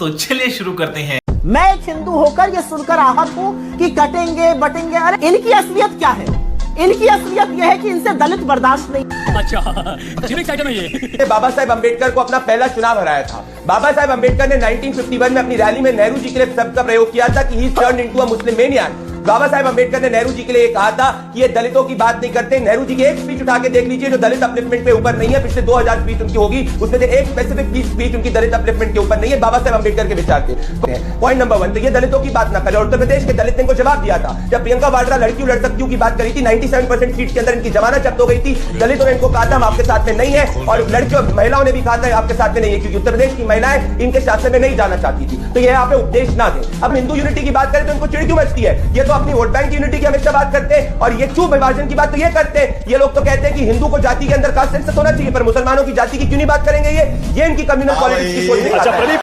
तो चलिए शुरू करते हैं। मैं एक हिंदू होकर ये सुनकर आहत हूँ कि कटेंगे बटेंगे। अरे इनकी असलियत क्या है? इनकी असलियत यह है कि इनसे दलित बर्दाश्त नहीं। अच्छा सिविक्स आइटम है ये। बाबा साहेब अंबेडकर को अपना पहला चुनाव हराया था। बाबा साहेब अंबेडकर ने 1951 में अपनी रैली में नेहरू जी के लिए शब्द का प्रयोग किया था कि he turned into a Muslim maniac. Baba Saheb Ambedkar ने नेहरू जी के लिए कहा था कि ये दलितों की बात नहीं करते। नेहरू जी की एक स्पीच उठा के देख लीजिए जो दलित अपलिफ्टमेंट पे ऊपर नहीं है। पिछले 2000 स्पीच उनकी होगी, उसमें से एक स्पेसिफिक स्पीच उनकी दलित अपलिफ्टमेंट के ऊपर नहीं है। बाबा साहेब अंबेडकर के विचार थे। पॉइंट नंबर 1, तो ये दलितों की बात ना करे। उत्तर प्रदेश के दलित ने इनको जवाब दिया था जब प्रियंका वाड्रा लड़कियों लड़ सकती की बात करी थी। 97% सीट के अंदर इनकी जमानत जब्त हो गई थी। दलितों ने इनको कहा था हम आपके साथ में नहीं है, और लड़कियों महिलाओं ने भी कहा था आपके साथ में नहीं है, क्योंकि उत्तर प्रदेश की महिलाएं इनके शासन में नहीं जाना चाहती थी। तो ये यहाँ पे उपदेश ना दे। अब हिंदू यूनिटी की बात करें तो इनको चिड़ क्यों मचती है? ये तो अपनी वोट बैंक यूनिटी की हमेशा बात करते हैं, और ये क्यों विभाजन की बात तो ये करते हैं। ये लोग तो कहते हैं कि हिंदू को जाति के अंदर कास्ट सेंसस होना चाहिए, पर मुसलमानों की जाति की क्यों नहीं बात करेंगे? ये इनकी कम्युनल पॉलिटिक्स की सोच।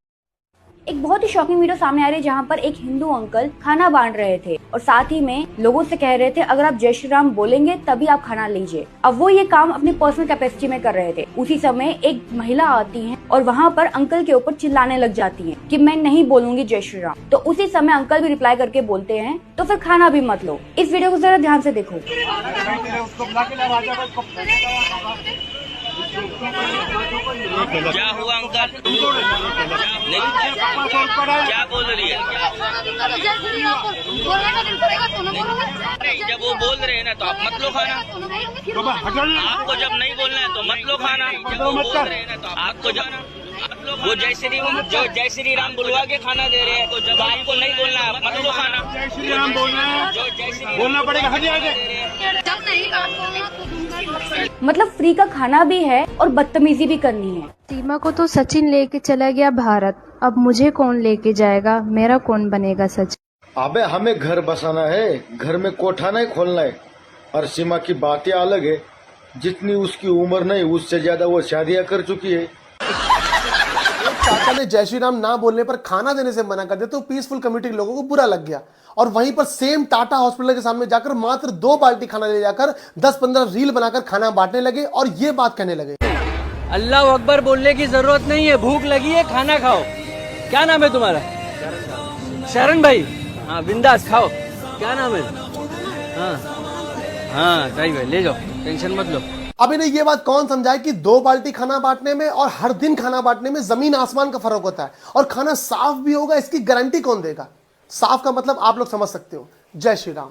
एक बहुत ही शॉकिंग वीडियो सामने आ रही है जहाँ पर एक हिंदू अंकल खाना बांट रहे थे और साथ ही में लोगों से कह रहे थे अगर आप जय श्री राम बोलेंगे तभी आप खाना लीजिए। अब वो ये काम अपनी पर्सनल कैपेसिटी में कर रहे थे। उसी समय एक महिला आती है और वहाँ पर अंकल के ऊपर चिल्लाने लग जाती है कि मैं नहीं बोलूंगी जय श्री राम। तो उसी समय अंकल भी रिप्लाई करके बोलते हैं तो फिर खाना भी मत लो। इस वीडियो को जरा ध्यान से देखो। क्या हुआ अंकल? क्या बोल रही है? जब वो बोल रहे हैं ना तो आप मत लो खाना। आपको जब नहीं बोलना है तो मत लो खाना। जब वो बोल रहे हैं ना तो आपको जाना। वो जय श्री राम बुलवा के खाना दे रहे हैं, जब आपको नहीं बोलना है मत लो खाना। जय श्री राम बोलना है, जो जय श्री बोलना पड़ेगा। मतलब फ्री का खाना भी है और बदतमीजी भी करनी है। सीमा को तो सचिन लेके चला गया भारत, अब मुझे कौन लेके जाएगा? मेरा कौन बनेगा सचिन? अबे हमें घर बसाना है, घर में कोठा नहीं खोलना है। और सीमा की बातें अलग है, जितनी उसकी उम्र नहीं उससे ज्यादा वो शादियां कर चुकी है। चाचा ने जय श्री राम ना बोलने पर खाना देने से मना कर दिया तो पीसफुल कम्युनिटी के लोगों को बुरा लग गया, और वहीं पर सेम टाटा हॉस्पिटल के सामने जाकर मात्र 2 बाल्टी खाना ले जाकर 10-15 रील बनाकर खाना बांटने लगे और ये बात कहने लगे, अल्लाह अकबर बोलने की जरूरत नहीं है, भूख लगी है खाना खाओ। क्या नाम है तुम्हारा? शरण भाई। हाँ बिंदास खाओ। क्या नाम है? हाँ सही भाई, ले जाओ, टेंशन मत लो। अब इन्हें ये बात कौन समझाए कि 2 बाल्टी खाना बांटने में और हर दिन खाना बांटने में जमीन आसमान का फर्क होता है, और खाना साफ भी होगा इसकी गारंटी कौन देगा? साफ का मतलब आप लोग समझ सकते हो। जय श्री राम।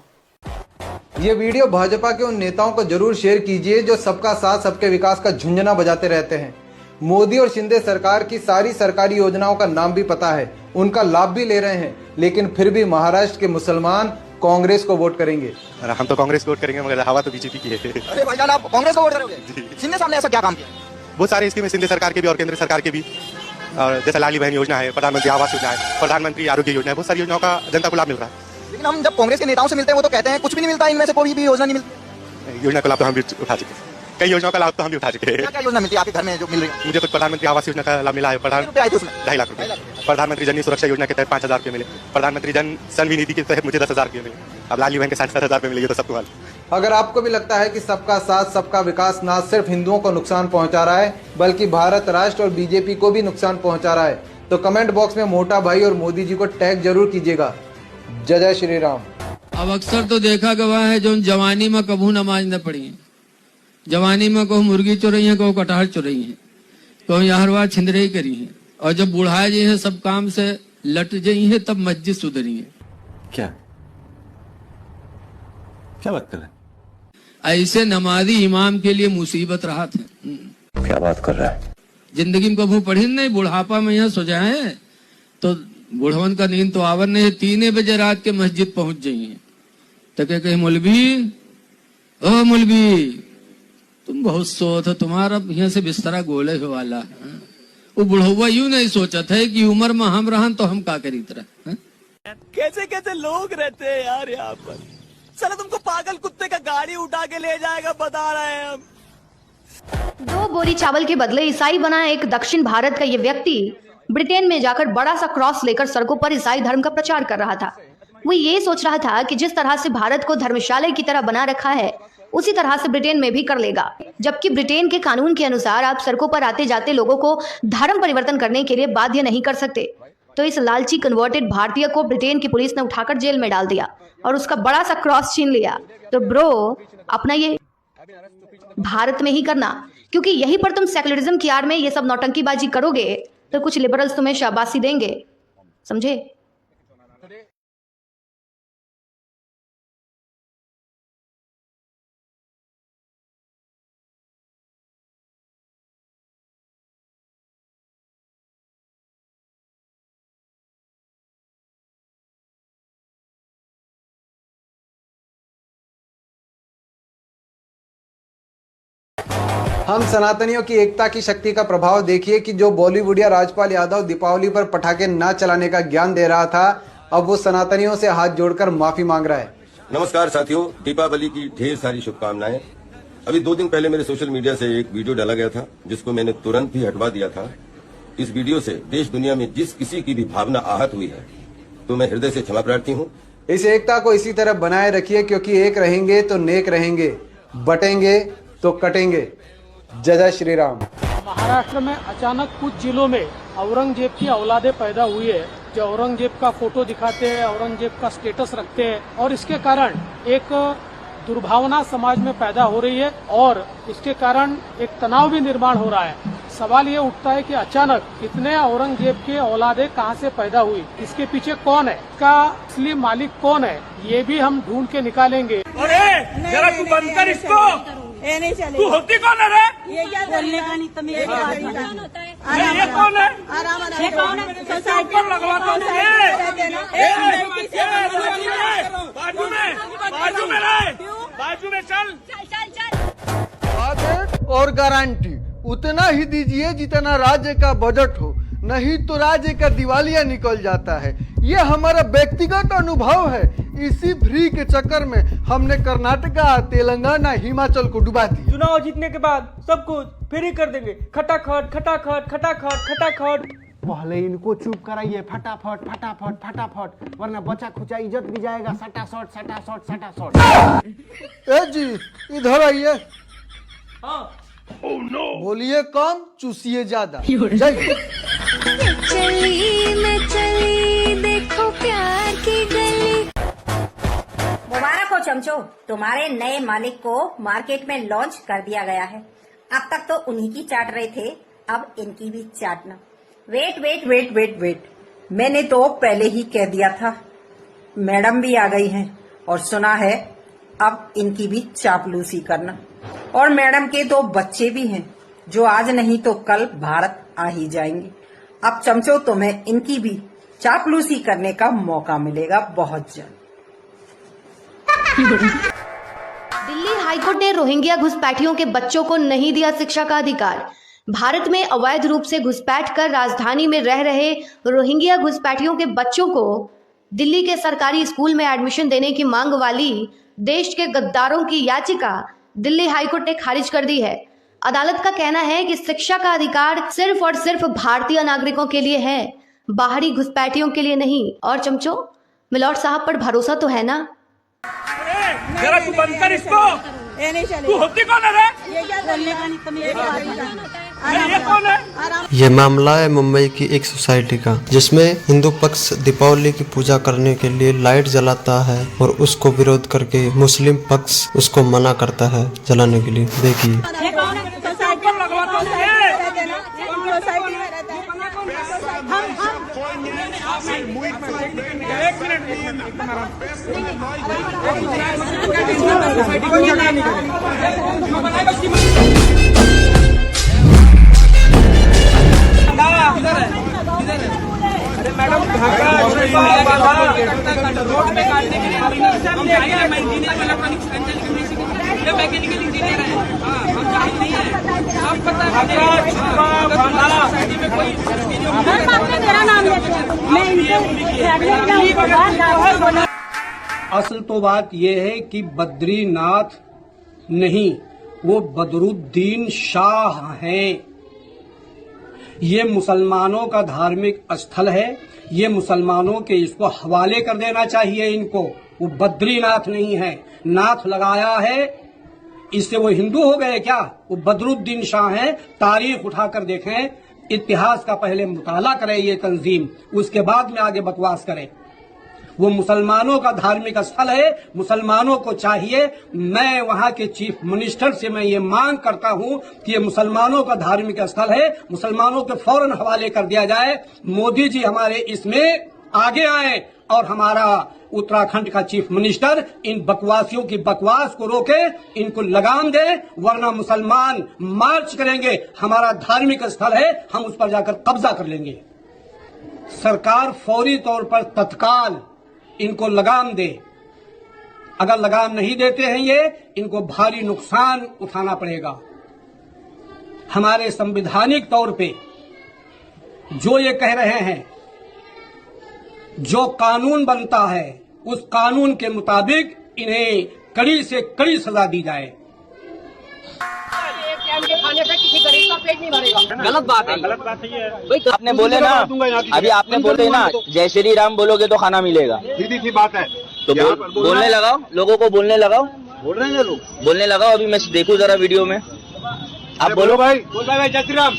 ये वीडियो भाजपा के उन नेताओं को जरूर शेयर कीजिए जो सबका साथ सबके विकास का झुंझुना बजाते रहते हैं। मोदी और शिंदे सरकार की सारी सरकारी योजनाओं का नाम भी पता है, उनका लाभ भी ले रहे हैं, लेकिन फिर भी महाराष्ट्र के मुसलमान कांग्रेस को वोट करेंगे। हम तो कांग्रेस को वोट करेंगे, मगर हवा तो बीजेपी की है। अरे भाईजान आप कांग्रेस को वोट करोगे? शिंदे साहब ने ऐसा क्या काम किया? बहुत सारे स्कीमें शिंदे सरकार के भी और केंद्र सरकार के भी, और जैसे लाडली बहन योजना है, प्रधानमंत्री आवास योजना है, प्रधानमंत्री आरोग्य योजना है, बहुत सारी योजनाओं का जनता को लाभ मिल रहा है। लेकिन हम जब कांग्रेस के नेताओं से मिलते हैं वो तो कहते हैं कुछ भी नहीं मिलता, इनमें से कोई भी योजना नहीं मिलती। योजना का लाभ तो हम भी उठा चुके, कई योजनाओं का लाभ तो हम भी उठा चुके हैं। क्या योजना मिलती है आपके घर में जो मिल रही है? मुझे कुछ प्रधानमंत्री आवास योजना का लाभ मिला है, 2.5 लाख रुपए। प्रधानमंत्री जन सुरक्षा योजना के तहत 5,000 रुपए मिले। प्रधानमंत्री जन सन निधि के तहत मुझे 10,000 रुपए मिले। अब लाली बहन के 60,000 रुपए मिले, तो सबको मालूम। अगर आपको भी लगता है कि सबका साथ सबका विकास न सिर्फ हिंदुओं को नुकसान पहुंचा रहा है बल्कि भारत राष्ट्र और बीजेपी को भी नुकसान पहुंचा रहा है, तो कमेंट बॉक्स में मोटा भाई और मोदी जी को टैग जरूर कीजिएगा। जय जय श्री राम। अब अक्सर तो देखा गवा है जो जवानी में कभू नमाज न पढ़ी है, जवानी में कहो मुर्गी चुरई है, कहो कटहल चुरई है, कहो यहरवा छिंदरई करी है, और जब बुढ़ाए जी है सब काम से लट गई है तब मस्जिद सुधरी है। क्या बात कर रहे हैं? ऐसे नमाजी इमाम के लिए मुसीबत राहत है। क्या बात कर रहा है? जिंदगी में कभू पढ़ी नहीं, बुढ़ापा में यहाँ सो जाए तो बुढ़वन का नींद तो आवर नहीं, 3 बजे रात के मस्जिद पहुंच जाइए तो क्या कहे मौलवी, ओ मौलवी तुम बहुत सोत हो, तुम्हारा यहाँ से बिस्तरा गोले हो वाला है। वो बुढ़वा यूं नहीं सोचा था कि उम्र में हम रहन तो हम का करी तरह। कैसे कैसे लोग रहते हैं यार यहाँ पर। चलो तुमको पागल कुत्ते का गाड़ी उठा के ले जाएगा, बता रहे हैं हम। 2 बोरी चावल के बदले ईसाई बना एक दक्षिण भारत का ये व्यक्ति ब्रिटेन में जाकर बड़ा सा क्रॉस लेकर सड़कों पर ईसाई धर्म का प्रचार कर रहा था। वो ये सोच रहा था कि जिस तरह से भारत को धर्मशाला की तरह बना रखा है उसी तरह से ब्रिटेन में भी कर लेगा, जबकि ब्रिटेन के कानून के अनुसार आप सड़कों पर आते जाते लोगों को धर्म परिवर्तन करने के लिए बाध्य नहीं कर सकते। तो इस लालची कन्वर्टेड भारतीय को ब्रिटेन की पुलिस ने उठाकर जेल में डाल दिया और उसका बड़ा सा क्रॉस छीन लिया। तो ब्रो अपना ये भारत में ही करना, क्योंकि यहीं पर तुम सेकुलरिज्म की आड़ में ये सब नौटंकीबाजी करोगे तो कुछ लिबरल्स तुम्हें शाबाशी देंगे, समझे। हम सनातनियों की एकता की शक्ति का प्रभाव देखिए कि जो बॉलीवुडिया राजपाल यादव दीपावली पर पटाखे ना चलाने का ज्ञान दे रहा था, अब वो सनातनियों से हाथ जोड़कर माफी मांग रहा है। नमस्कार साथियों, दीपावली की ढेर सारी शुभकामनाएं। अभी 2 दिन पहले मेरे सोशल मीडिया से एक वीडियो डाला गया था जिसको मैंने तुरंत ही हटवा दिया था। इस वीडियो से देश दुनिया में जिस किसी की भी भावना आहत हुई है तो मैं हृदय से क्षमा प्रार्थी हूँ। इस एकता को इसी तरह बनाए रखिए, क्योंकि एक रहेंगे तो नेक रहेंगे, बटेंगे तो कटेंगे। जय जय श्री राम। महाराष्ट्र में अचानक कुछ जिलों में औरंगजेब की औलादे पैदा हुई है, जो औरंगजेब का फोटो दिखाते हैं, औरंगजेब का स्टेटस रखते हैं और इसके कारण एक दुर्भावना समाज में पैदा हो रही है और इसके कारण एक तनाव भी निर्माण हो रहा है। सवाल ये उठता है कि अचानक इतने औरंगजेब के औलादे कहाँ से पैदा हुई, इसके पीछे कौन है, इसका असली मालिक कौन है, ये भी हम ढूंढ के निकालेंगे। जरा तू बंद कर इसको, नहीं चले। तू होती कौन है रे? ये क्या बोलने का नहीं, तुम्हें ये कौन है? ये कौन है? ये कौन है? सोसाइटी पर लगवाता हूँ बाजू में चल। और गारंटी उतना ही दीजिए जितना राज्य का बजट हो, नहीं तो राज्य का दिवालिया निकल जाता है। ये हमारा व्यक्तिगत अनुभव है। इसी फ्री के चक्कर में हमने कर्नाटका, तेलंगाना, हिमाचल को डुबा दिया। चुनाव जीतने के बाद सब कुछ फ्री कर देंगे, खटाखट खटाखट खटाखट खटाखट। पहले इनको चुप कराइए, फटाफट फटाफट फटाफट, वरना बचा खुचा इज्जत भी जाएगा। सटासट सटासट सटासट। ए जी इधर आइए। हाँ बोलिए कम, चूसिए ज्यादा। चली देखो प्यार की गली। मुबारक हो चमचो, तुम्हारे नए मालिक को मार्केट में लॉन्च कर दिया गया है। अब तक तो उन्हीं की चाट रहे थे, अब इनकी भी चाटना। Wait wait wait wait wait, मैंने तो पहले ही कह दिया था। मैडम भी आ गई हैं और सुना है अब इनकी भी चापलूसी करना। और मैडम के 2 बच्चे भी हैं जो आज नहीं तो कल भारत आ ही जाएंगे। अब चमचो तुम्हें इनकी भी चापलूसी करने का मौका मिलेगा बहुत जल्द। दिल्ली हाईकोर्ट ने रोहिंग्या घुसपैठियों के बच्चों को नहीं दिया शिक्षा का अधिकार। भारत में अवैध रूप से घुसपैठ कर राजधानी में रह रहे रोहिंग्या घुसपैठियों के बच्चों को दिल्ली के सरकारी स्कूल में एडमिशन देने की मांग वाली देश के गद्दारों की याचिका दिल्ली हाईकोर्ट ने खारिज कर दी है। अदालत का कहना है कि शिक्षा का अधिकार सिर्फ और सिर्फ भारतीय नागरिकों के लिए है, बाहरी घुसपैठियों के लिए नहीं। और चमचो, मिलॉर्ड साहब पर भरोसा तो है ना? जरा तू बंद कर इसको, नहीं चले। तू होती कौन है रे? ये क्या बोलने का नहीं, तुम्हें ये कौन है? ये मामला है मुंबई की एक सोसाइटी का, जिसमें हिंदू पक्ष दीपावली की पूजा करने के लिए लाइट जलाता है और उसको विरोध करके मुस्लिम पक्ष उसको मना करता है जलाने के लिए। देखिए मैडम रोड पे काटने के लिए मैकेनिकल इंजीनियर है, हम जाहिल नहीं है, सब पता है। असल तो बात यह है कि बद्रीनाथ नहीं, वो बदरुद्दीन शाह हैं। ये मुसलमानों का धार्मिक स्थल है, ये मुसलमानों के इसको हवाले कर देना चाहिए इनको। वो बद्रीनाथ नहीं है, नाथ लगाया है, इससे वो हिंदू हो गए क्या? वो बदरुद्दीन शाह हैं। तारीख उठाकर देखें, इतिहास का पहले मुताला करे ये तंजीम, उसके बाद में आगे बकवास करे। वो मुसलमानों का धार्मिक स्थल है, मुसलमानों को चाहिए, मैं वहां के चीफ मिनिस्टर से मैं ये मांग करता हूं कि ये मुसलमानों का धार्मिक स्थल है, मुसलमानों के फौरन हवाले कर दिया जाए। मोदी जी हमारे इसमें आगे आए और हमारा उत्तराखंड का चीफ मिनिस्टर इन बकवासियों की बकवास को रोके, इनको लगाम दे, वरना मुसलमान मार्च करेंगे। हमारा धार्मिक स्थल है, हम उस पर जाकर कब्जा कर लेंगे। सरकार फौरी तौर पर तत्काल इनको लगाम दे। अगर लगाम नहीं देते हैं ये, इनको भारी नुकसान उठाना पड़ेगा। हमारे संवैधानिक तौर पे जो ये कह रहे हैं, जो कानून बनता है उस कानून के मुताबिक इन्हें कड़ी से कड़ी सजा दी जाए। खाने से किसी गरीब का पेट नहीं भरेगा। गलत बात है, गलत बात है भाई। आपने बोले ना, अभी आपने बोले ना जय श्री राम बोलोगे तो खाना मिलेगा, सीधी सी बात है। तो बोलने लगाओ, लोगों को बोलने लगाओ। बोल रहे हैं लोग, बोलने लगाओ। अभी मैं देखूं जरा वीडियो में, आप बोलो भाई। बोल भाई जय श्री राम।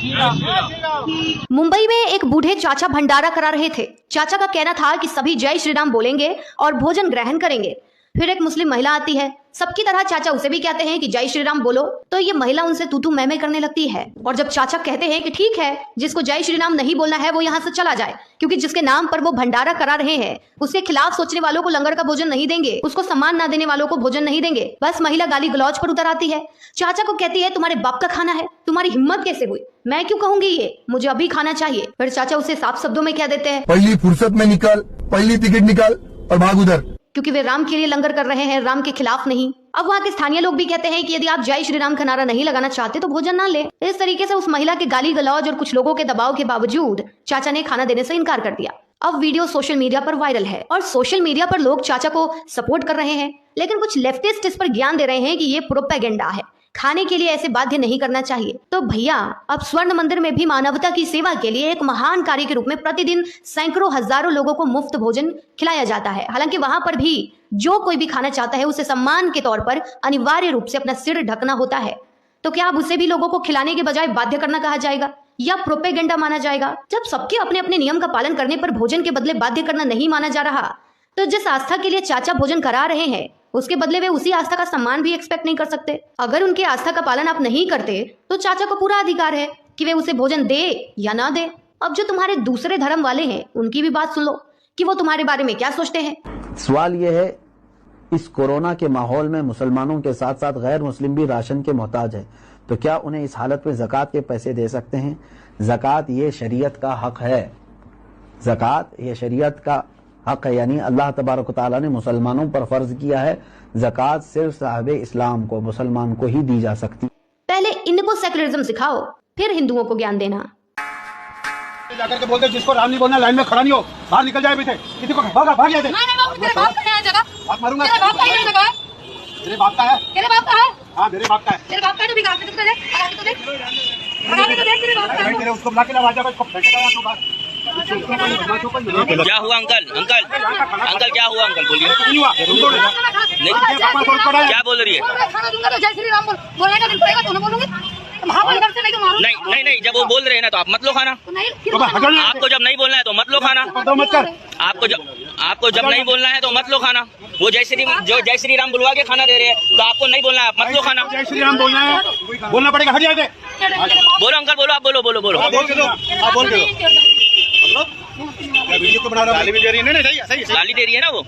मुंबई में एक बूढ़े चाचा भंडारा करा रहे थे। चाचा का कहना था कि सभी जय श्री राम बोलेंगे और भोजन ग्रहण करेंगे। फिर एक मुस्लिम महिला आती है, सबकी तरह चाचा उसे भी कहते हैं कि जय श्री राम बोलो, तो ये महिला उनसे तू तू मैं करने लगती है। और जब चाचा कहते हैं कि ठीक है, जिसको जय श्री राम नहीं बोलना है वो यहाँ से चला जाए, क्योंकि जिसके नाम पर वो भंडारा करा रहे हैं उसके खिलाफ सोचने वालों को लंगर का भोजन नहीं देंगे, उसको सम्मान ना देने वालों को भोजन नहीं देंगे। बस महिला गाली गलौज पर उतर आती है। चाचा को कहती है तुम्हारे बाप का खाना है, तुम्हारी हिम्मत कैसे हुई, मैं क्यों कहूंगी ये, मुझे अभी खाना चाहिए। फिर चाचा उसे साफ शब्दों में कह देते हैं, पहली फुर्सत में निकाल, पहली टिकट निकाल और भाग उधर, क्योंकि वे राम के लिए लंगर कर रहे हैं, राम के खिलाफ नहीं। अब वहाँ के स्थानीय लोग भी कहते हैं कि यदि आप जय श्री राम का नारा नहीं लगाना चाहते तो भोजन ना ले। इस तरीके से उस महिला के गाली गलौज और कुछ लोगों के दबाव के बावजूद चाचा ने खाना देने से इनकार कर दिया। अब वीडियो सोशल मीडिया पर वायरल है और सोशल मीडिया पर लोग चाचा को सपोर्ट कर रहे हैं, लेकिन कुछ लेफ्टिस्ट इस पर ज्ञान दे रहे हैं कि ये प्रोपेगेंडा है, खाने के लिए ऐसे बाध्य नहीं करना चाहिए। तो भैया, अब स्वर्ण मंदिर में भी मानवता की सेवा के लिए एक महान कार्य के रूप में प्रतिदिन सैकड़ों हजारों लोगों को मुफ्त भोजन खिलाया जाता है। हालांकि वहां पर भी जो कोई भी खाना चाहता है उसे सम्मान के तौर पर अनिवार्य रूप से अपना सिर ढकना होता है। तो क्या अब उसे भी लोगों को खिलाने के बजाय बाध्य करना कहा जाएगा या प्रोपेगेंडा माना जाएगा? जब सबके अपने अपने नियम का पालन करने पर भोजन के बदले बाध्य करना नहीं माना जा रहा, तो जिस आस्था के लिए चाचा भोजन करा रहे हैं उसके बदले वे उसी आस्था का सम्मान भी एक्सपेक्ट नहीं कर सकते। अगर उनके आस्था का पालन आप नहीं करते तो चाचा को पूरा अधिकार है कि वे उसे भोजन दे या ना दे। अब जो तुम्हारे दूसरे धर्म वाले हैं उनकी भी बात सुन लो कि वो तुम्हारे बारे में क्या सोचते हैं। सवाल यह है, इस कोरोना के माहौल में मुसलमानों के साथ साथ गैर मुस्लिम भी राशन के मोहताज है, तो क्या उन्हें इस हालत में ज़कात के पैसे दे सकते हैं? ज़कात ये शरीयत का हक है, ज़कात ये शरीयत का हक है, यानी अल्लाह तबारक व तआला ने मुसलमानों पर फर्ज किया है। ज़कात सिर्फ साहिब इस्लाम को, मुसलमान को ही दी जा सकती। पहले इनको सेकुलरिज्म सिखाओ, फिर हिंदुओं को ज्ञान देना। जाकर के बोलते जिसको राम नहीं बोलना लाइन में खड़ा नहीं हो, बाहर निकल जाए पीछे, किसी को भाग भाग जाते। तेरे बाप का है जगह, बात मारूंगा। तेरे बाप का है जगह, तेरे बाप का है, तेरे बाप का है, हाँ मेरे बाप का है, तेरे बाप का है, तो बिगाड़ के तो देख, बिगाड़ के तो देख तेरे बाप का है। तेरे उसको बुला के लावा, उसको फेंकेगा तो बात। क्या हुआ अंकल? अंकल अंकल क्या हुआ अंकल? बोलिए। क्या बोल रही है? खाना दूंगा तो जय श्री राम बोलने का दिन पड़ेगा तो ना बोलूंगी, इधर से नहीं तो मारूंगी। नहीं नहीं, जब वो बोल रहे हैं ना तो आप मत लो खाना। आपको जब नहीं बोलना है तो मत लो खाना। आपको जब नहीं बोलना है तो मत लो खाना। वो जय श्री राम बुलवा के खाना दे रहे हैं तो आपको नहीं बोलना है, आप मत लो खाना। जय श्री राम बोलना है, बोलना पड़ेगा। हट जाए। बोलो अंकल, बोलो, आप बोलो बोलो बोलो। वीडियो को बना रहा हूं, गाली भी दे रही है ना? सही गाली दे रही है ना वो।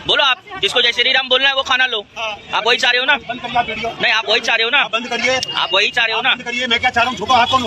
बोलो, आप जिसको जय श्री राम बोलना है वो खाना लो। आप वही चाह रहे हो ना? बंद करिए वीडियो। नहीं, आप वही चाह रहे हो ना? बंद करिए। आप वही चाह रहे हो ना? बंद करिए। मैं क्या चाह रहा हूँ, झुको हाथ कौन?